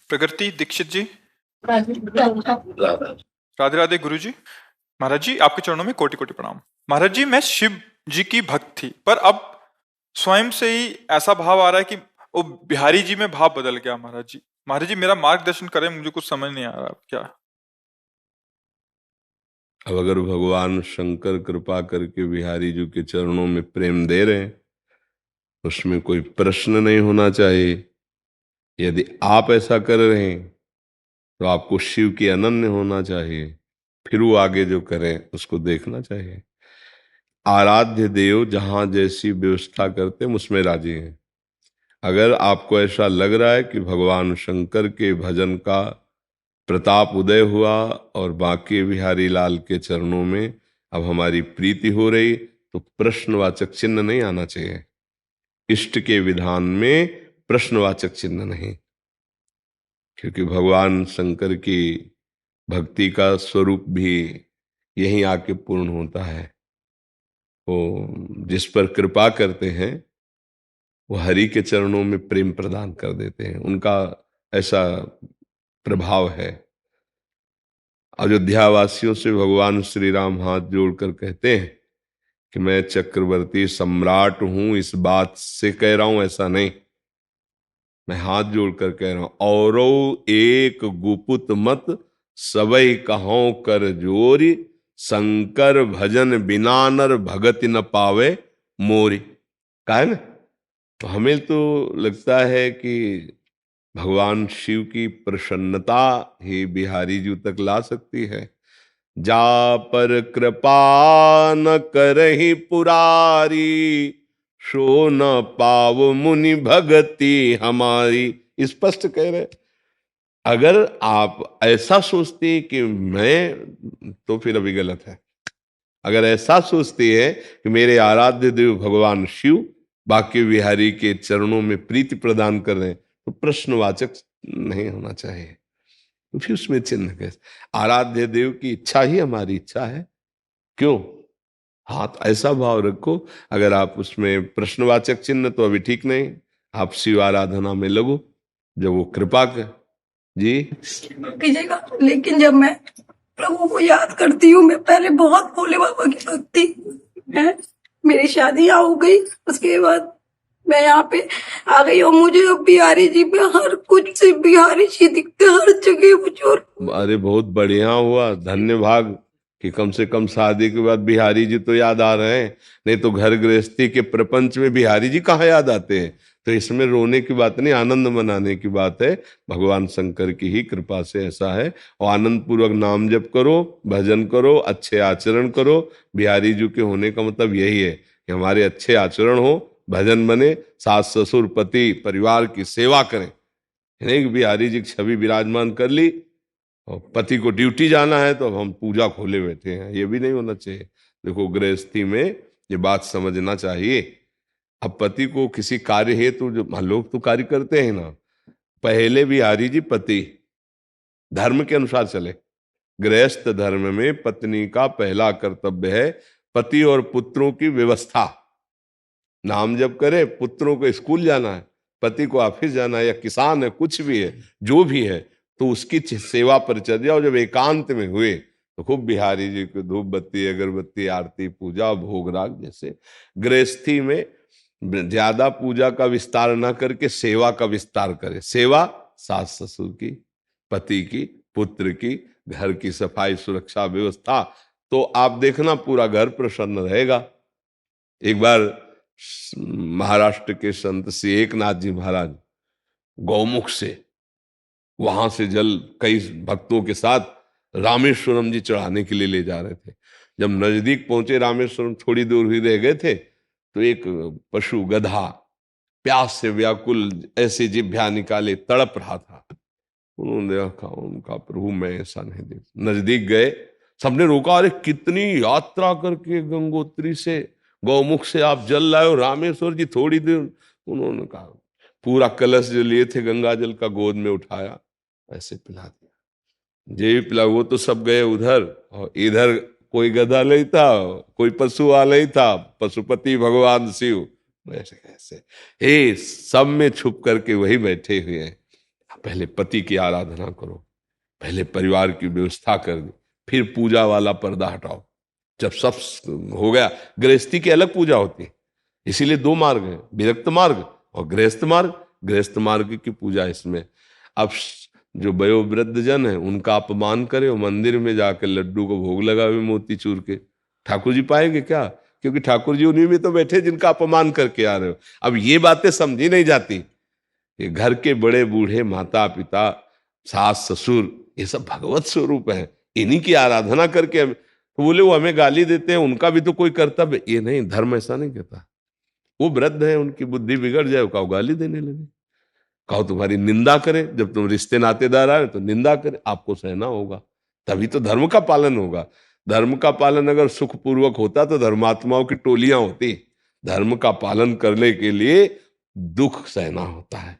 प्रकृति दीक्षित जी, राधा। राधे राधे गुरु जी। महाराज जी, आपके चरणों में कोटि कोटि प्रणाम। महाराज जी, मैं शिव जी की भक्त थी, पर अब स्वयं से ही ऐसा भाव आ रहा है कि वो बिहारी जी में भाव बदल गया। महाराज जी मेरा मार्गदर्शन करें, मुझे कुछ समझ नहीं आ रहा क्या। अब अगर भगवान शंकर कृपा करके बिहारी जी के चरणों में प्रेम दे रहे हैं, उसमें कोई प्रश्न नहीं होना चाहिए। यदि आप ऐसा कर रहे हैं तो आपको शिव की अनन्य होना चाहिए, फिर वो आगे जो करें उसको देखना चाहिए। आराध्य देव जहां जैसी व्यवस्था करते हैं उसमें राजी हैं। अगर आपको ऐसा लग रहा है कि भगवान शंकर के भजन का प्रताप उदय हुआ और बांके बिहारी लाल के चरणों में अब हमारी प्रीति हो रही, तो प्रश्नवाचक चिन्ह नहीं आना चाहिए। इष्ट के विधान में प्रश्नवाचक चिन्ह नहीं, क्योंकि भगवान शंकर की भक्ति का स्वरूप भी यहीं आके पूर्ण होता है। वो जिस पर कृपा करते हैं वो हरि के चरणों में प्रेम प्रदान कर देते हैं, उनका ऐसा प्रभाव है। अयोध्या वासियों से भगवान श्री राम हाथ जोड़कर कहते हैं कि मैं चक्रवर्ती सम्राट हूं, इस बात से कह रहा हूं, ऐसा नहीं, मैं हाथ जोड़कर कह रहा हूं। औरो एक गुपुत मत सबई कहों कर जोरी, शंकर भजन बिना नर भगति न पावे मोरी। कहा है ना। तो हमें तो लगता है कि भगवान शिव की प्रसन्नता ही बिहारी जी तक ला सकती है। जा पर कृपा न करहि पुरारी, सो न पाव मुनि भगति हमारी। स्पष्ट कह रहे। अगर आप ऐसा सोचते कि मैं, तो फिर अभी गलत है। अगर ऐसा सोचती है कि मेरे आराध्य देव भगवान शिव बांके बिहारी के चरणों में प्रीति प्रदान कर रहे हैं, तो प्रश्नवाचक नहीं होना चाहिए। तो फिर उसमें चिन्ह कैसे। आराध्य देव की इच्छा ही हमारी इच्छा है, क्यों। हाँ, तो ऐसा भाव रखो। अगर आप उसमें प्रश्नवाचक चिन्ह, तो अभी ठीक नहीं। आप शिव आराधना में लगो, जब वो कृपा कर जी कीजिएगा। लेकिन जब मैं प्रभु को याद करती हूँ, मैं पहले बहुत भोले बाबा की भक्ति है। मेरी शादी यहाँ हो गई, उसके बाद मैं यहाँ पे आ गई और मुझे अब बिहारी जी में हर कुछ से बिहारी जी दिखते, हर जगह मुझे। अरे बहुत बढ़िया हुआ, धन्य भाग कि कम से कम शादी के बाद बिहारी जी तो याद आ रहे हैं। नहीं तो घर गृहस्थी के प्रपंच में बिहारी जी कहाँ याद आते हैं। तो इसमें रोने की बात नहीं, आनंद मनाने की बात है। भगवान शंकर की ही कृपा से ऐसा है। और आनंद पूर्वक नाम जप करो, भजन करो, अच्छे आचरण करो। बिहारी जी के होने का मतलब यही है कि हमारे अच्छे आचरण हो, भजन बने, सास ससुर पति परिवार की सेवा करें। नहीं कि बिहारी जी की छवि विराजमान कर ली और पति को ड्यूटी जाना है तो अब हम पूजा खोले बैठे हैं, ये भी नहीं होना चाहिए। देखो, गृहस्थी में ये बात समझना चाहिए। अब पति को किसी कार्य हेतु, जो लोग तो कार्य करते हैं ना, पहले बिहारी जी पति धर्म के अनुसार चले। गृहस्थ धर्म में पत्नी का पहला कर्तव्य है पति और पुत्रों की व्यवस्था। नाम जप करे, पुत्रों को स्कूल जाना है, पति को ऑफिस जाना है, या किसान है, कुछ भी है, जो भी है, तो उसकी सेवा परिचर्या। और जब एकांत में हुए तो खूब बिहारी जी को धूप बत्ती अगरबत्ती आरती पूजा भोग राग। जैसे गृहस्थी में ज्यादा पूजा का विस्तार ना करके सेवा का विस्तार करे। सेवा सास ससुर की, पति की, पुत्र की, घर की सफाई सुरक्षा व्यवस्था, तो आप देखना पूरा घर प्रसन्न रहेगा। एक बार महाराष्ट्र के संत श्री एकनाथ जी महाराज गौमुख से, वहां से जल कई भक्तों के साथ रामेश्वरम जी चढ़ाने के लिए ले जा रहे थे। जब नजदीक पहुंचे रामेश्वरम, थोड़ी दूर ही रह गए थे, तो एक पशु गधा प्यास से व्याकुल ऐसे जिभ्या निकाले तड़प रहा था। उन्होंने देखा, उनका प्रभु मैं ऐसा नहीं देख। नजदीक गए, सबने रोका, अरे कितनी यात्रा करके गंगोत्री से गौमुख से आप जल लाए हो रामेश्वर जी, थोड़ी देर। उन्होंने कहा, पूरा कलश जो लिए थे गंगा जल का गोद में उठाया, ऐसे पिला दिया। जे भी पिला, वो तो सब गए उधर, और इधर कोई गधा नहीं था, कोई पशु वाला ही था, पशुपति भगवान शिव ऐसे ऐसे हे सब में छुप करके वही बैठे हुए हैं। पहले पति की आराधना करो, पहले परिवार की व्यवस्था कर दी, फिर पूजा वाला पर्दा हटाओ। जब सब हो गया, गृहस्थी की अलग पूजा होती है, इसीलिए दो मार्ग हैं, विरक्त मार्ग और गृहस्थ मार्ग। गृहस्थ मार्ग की पूजा इसमें। अब जो वयोवृद्ध जन है उनका अपमान करे और मंदिर में जाकर लड्डू को भोग लगावे मोतीचूर के, ठाकुर जी पाएंगे क्या? क्योंकि ठाकुर जी उन्हीं में तो बैठे जिनका अपमान करके आ रहे हो। अब ये बातें समझी नहीं जाती कि घर के बड़े बूढ़े, माता पिता, सास ससुर, ये सब भगवत स्वरूप है, इन्हीं की आराधना करके तो बोले वो हमें गाली देते हैं, उनका भी तो कोई कर्तव्य। ये नहीं, धर्म ऐसा नहीं कहता। वो वृद्ध है, उनकी बुद्धि बिगड़ जाए, कहो गाली देने लगे, कहो तुम्हारी निंदा करें, जब तुम रिश्ते नातेदार आए तो निंदा करें, आपको सहना होगा, तभी तो धर्म का पालन होगा। धर्म का पालन अगर सुखपूर्वक होता तो धर्मात्माओं की टोलियां होती। धर्म का पालन करने के लिए दुख सहना होता है।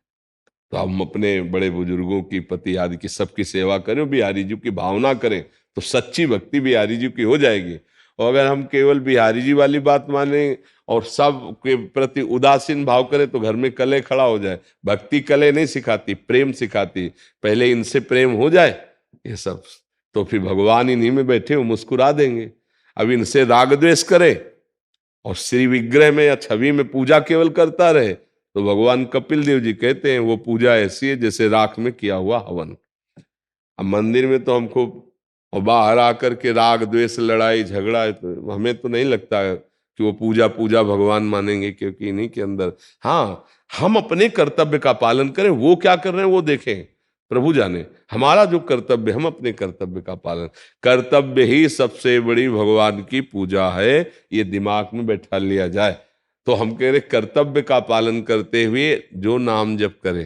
तो हम अपने बड़े बुजुर्गों की, पति आदि की, सबकी सेवा करें, बिहारी जी की भावना करें, तो सच्ची भक्ति बिहारी जी की हो जाएगी। और अगर हम केवल बिहारी जी वाली बात माने और सब के प्रति उदासीन भाव करें तो घर में कलह खड़ा हो जाए। भक्ति कलह नहीं सिखाती, प्रेम सिखाती। पहले इनसे प्रेम हो जाए ये सब, तो फिर भगवान इन्हीं में बैठे हो मुस्कुरा देंगे। अब इनसे राग द्वेष करे और श्री विग्रह में या छवि में पूजा केवल करता रहे तो भगवान कपिल देव जी कहते हैं वो पूजा ऐसी है जैसे राख में किया हुआ हवन। अब मंदिर में तो हमको और बाहर आकर के राग द्वेष, लड़ाई झगड़ा है, तो हमें तो नहीं लगता कि वो पूजा भगवान मानेंगे, क्योंकि इन्हीं के अंदर। हाँ, हम अपने कर्तव्य का पालन करें, वो क्या कर रहे हैं वो देखें, प्रभु जाने। हमारा जो कर्तव्य, हम अपने कर्तव्य का पालन, कर्तव्य ही सबसे बड़ी भगवान की पूजा है, ये दिमाग में बैठा लिया जाए। तो हम कह रहे कर्तव्य का पालन करते हुए जो नाम जप करे।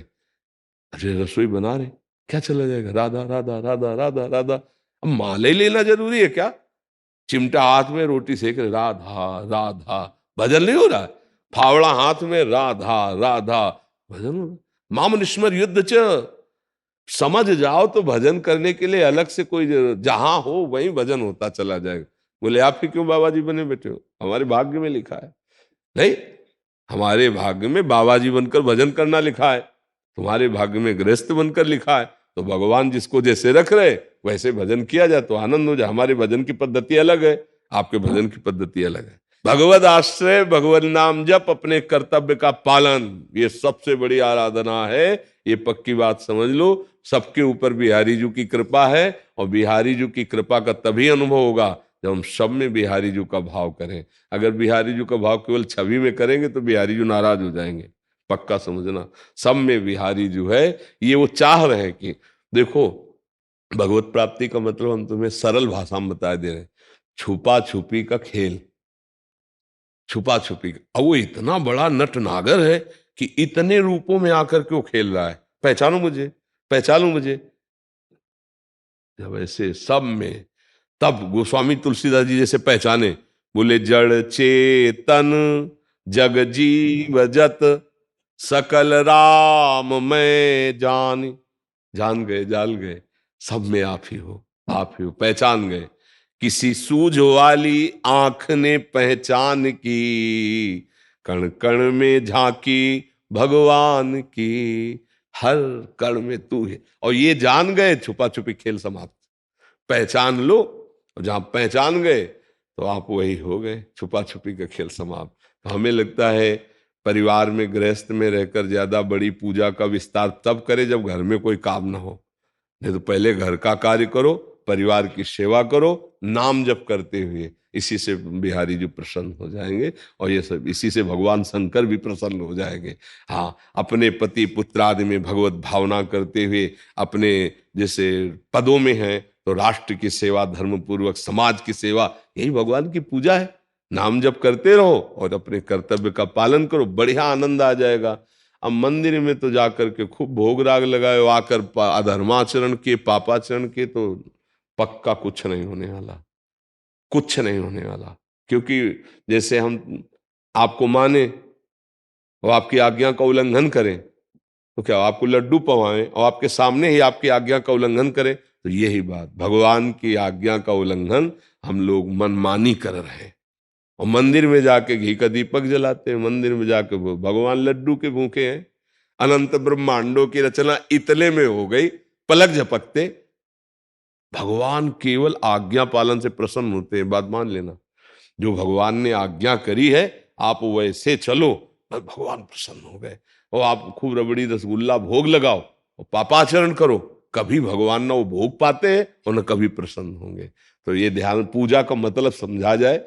अरे रसोई बना रहे, क्या चला जाएगा, राधा राधा राधा राधा राधा। अब माले लेना जरूरी है क्या? चिमटा हाथ में, रोटी सेक रहे, राधा राधा, भजन नहीं हो रहा है। फावड़ा हाथ में, राधा राधा, भजन हो रहा। माम निस्मर युद्ध च, समझ जाओ तो भजन करने के लिए अलग से कोई जहां हो वहीं भजन होता चला जाएगा। बोले आप ही क्यों बाबा जी बने बैठे हो? हमारे भाग्य में लिखा है नहीं, हमारे भाग्य में बाबा जी बनकर भजन करना लिखा है, तुम्हारे भाग्य में गृहस्थ बनकर लिखा है। तो भगवान जिसको जैसे रख रहे वैसे भजन किया जाए तो आनंद हो जाए। हमारी भजन की पद्धति अलग है, आपके भजन की पद्धति अलग है। भगवत आश्रय, भगवत नाम जप, अपने कर्तव्य का पालन, ये सबसे बड़ी आराधना है। ये पक्की बात समझ लो। सबके ऊपर बिहारी जी की कृपा है, और बिहारी जी की कृपा का तभी अनुभव होगा जब हम सब में बिहारी जी का भाव करें। अगर बिहारी जी का भाव केवल छवि में करेंगे तो बिहारी जी नाराज हो जाएंगे, पक्का समझना। सब में बिहारी जो है, ये वो चाह रहे हैं कि देखो, भगवत प्राप्ति का मतलब हम तुम्हें सरल भाषा में बता दे रहे हैं, छुपा छुपी का खेल, छुपा छुपी का। अब वो इतना बड़ा नट नागर है कि इतने रूपों में आकर के वो खेल रहा है, पहचानो मुझे, पहचानो मुझे। जब ऐसे सब में, तब गोस्वामी तुलसीदास जी जैसे पहचाने, बोले जड़ चेतन जग जीव जत सकल राम में जान गए, जान गए, सब में आप ही हो, आप ही हो, पहचान गए। किसी सूझ वाली आंख ने पहचान की, कण कण में झांकी भगवान की, हर कण में तू है। और ये जान गए, छुपा छुपी खेल समाप्त। पहचान लो, और जहां पहचान गए तो आप वही हो गए, छुपा छुपी का खेल समाप्त। तो हमें लगता है परिवार में, गृहस्थ में रहकर ज्यादा बड़ी पूजा का विस्तार तब करे जब घर में कोई काम ना हो। नहीं तो पहले घर का कार्य करो, परिवार की सेवा करो, नाम जप करते हुए। इसी से बिहारी जी प्रसन्न हो जाएंगे, और ये सब इसी से भगवान शंकर भी प्रसन्न हो जाएंगे। हाँ, अपने पति पुत्र आदि में भगवत भावना करते हुए, अपने जैसे पदों में हैं तो राष्ट्र की सेवा, धर्म पूर्वक समाज की सेवा, यही भगवान की पूजा है। नाम जप करते रहो और अपने कर्तव्य का पालन करो, बढ़िया आनंद आ जाएगा। अब मंदिर में तो जाकर के खूब भोग राग लगाए, आकर अधर्माचरण के, पापाचरण के, तो पक्का कुछ नहीं होने वाला, कुछ नहीं होने वाला। क्योंकि जैसे हम आपको माने और आपकी आज्ञा का उल्लंघन करें तो क्या आपको लड्डू पवाएं, और आपके सामने ही आपकी आज्ञा का उल्लंघन करें, तो यही बात, भगवान की आज्ञा का उल्लंघन हम लोग मनमानी कर रहे हैं। और मंदिर में जाके घी का दीपक जलाते हैं, मंदिर में जाके भगवान लड्डू के भूखे हैं। अनंत ब्रह्मांडों की रचना इतने में हो गई, पलक झपकते। भगवान केवल आज्ञा पालन से प्रसन्न होते हैं, बात मान लेना। जो भगवान ने आज्ञा करी है आप वैसे चलो, बस भगवान प्रसन्न हो गए। और आप खूब रबड़ी रसगुल्ला भोग लगाओ और पापाचरण करो, कभी भगवान ना वो भोग पाते हैं और न कभी प्रसन्न होंगे। तो ये ध्यान, पूजा का मतलब समझा जाए,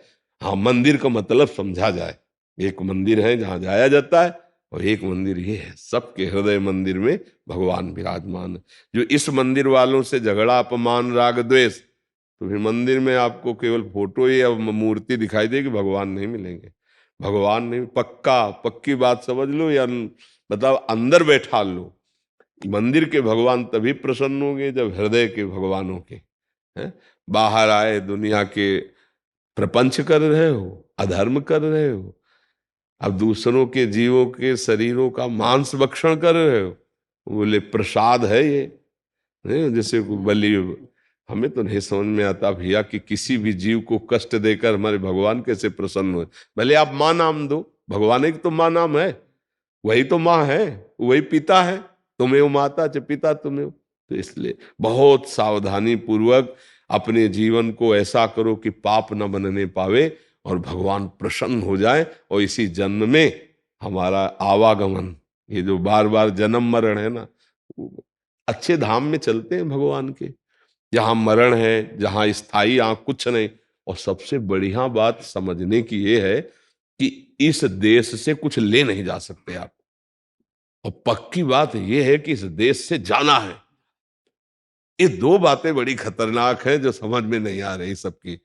हाँ मंदिर का मतलब समझा जाए। एक मंदिर है जहां जाया जाता है और एक मंदिर ये है, सबके हृदय मंदिर में भगवान विराजमान है। जो इस मंदिर वालों से झगड़ा, अपमान, राग, द्वेष, तो फिर मंदिर में आपको केवल फोटो या मूर्ति दिखाई देगी, भगवान नहीं मिलेंगे। भगवान नहीं, पक्की बात समझ लो या मतलब अंदर बैठा लो, मंदिर के भगवान तभी प्रसन्न होंगे जब हृदय के भगवानों के हैं। बाहर आए दुनिया के प्रपंच कर रहे हो, अधर्म कर रहे हो, अब दूसरों के जीवों के शरीरों का मांस भक्षण कर रहे हो, बोले प्रसाद है ये, नहीं जैसे बलि। हमें तो नहीं समझ में आता भैया कि किसी भी जीव को कष्ट देकर हमारे भगवान कैसे प्रसन्न हुए। भले आप माँ नाम दो, भगवान एक तो माँ नाम है, वही तो माँ है, वही पिता है, तुम्हें माता च पिता तुम्हें। तो इसलिए बहुत सावधानी पूर्वक अपने जीवन को ऐसा करो कि पाप न बनने पावे और भगवान प्रसन्न हो जाए। और इसी जन्म में हमारा आवागमन, ये जो बार बार जन्म मरण है ना, अच्छे धाम में चलते हैं भगवान के, जहां मरण है, जहां स्थायी कुछ नहीं। और सबसे बढ़िया बात समझने की ये है कि इस देश से कुछ ले नहीं जा सकते आप। और पक्की बात ये है कि इस देश से जाना है। ये दो बातें बड़ी खतरनाक हैं जो समझ में नहीं आ रही सबकी।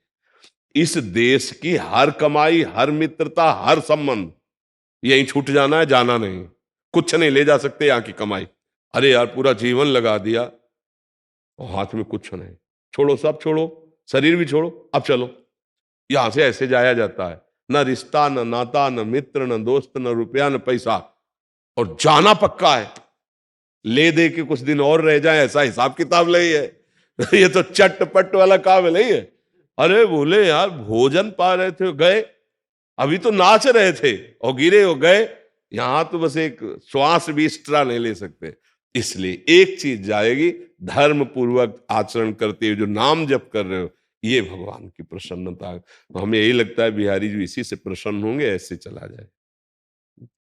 इस देश की हर कमाई, हर मित्रता, हर संबंध यहीं छूट जाना है, जाना नहीं। कुछ नहीं ले जा सकते यहाँ की कमाई। अरे यार पूरा जीवन लगा दिया और हाथ में कुछ नहीं, छोड़ो, सब छोड़ो, शरीर भी छोड़ो, अब चलो। यहां से ऐसे जाया जाता है, न रिश्ता, न नाता, न मित्र, न दोस्त, न रुपया, न पैसा, और जाना पक्का है। ले दे के कुछ दिन और रह जाए ऐसा हिसाब किताब नहीं है। ये तो चटपट वाला काम नहीं है। अरे बोले यार भोजन पा रहे थे, गए, अभी तो नाच रहे थे और गिरे हो गए। यहां तो बस एक श्वास भी एक्स्ट्रा नहीं ले सकते। इसलिए एक चीज जाएगी, धर्म पूर्वक आचरण करते हुए जो नाम जप कर रहे हो, ये भगवान की प्रसन्नता है। तो हमें यही लगता है बिहारी जी इसी से प्रसन्न होंगे, ऐसे चला जाए।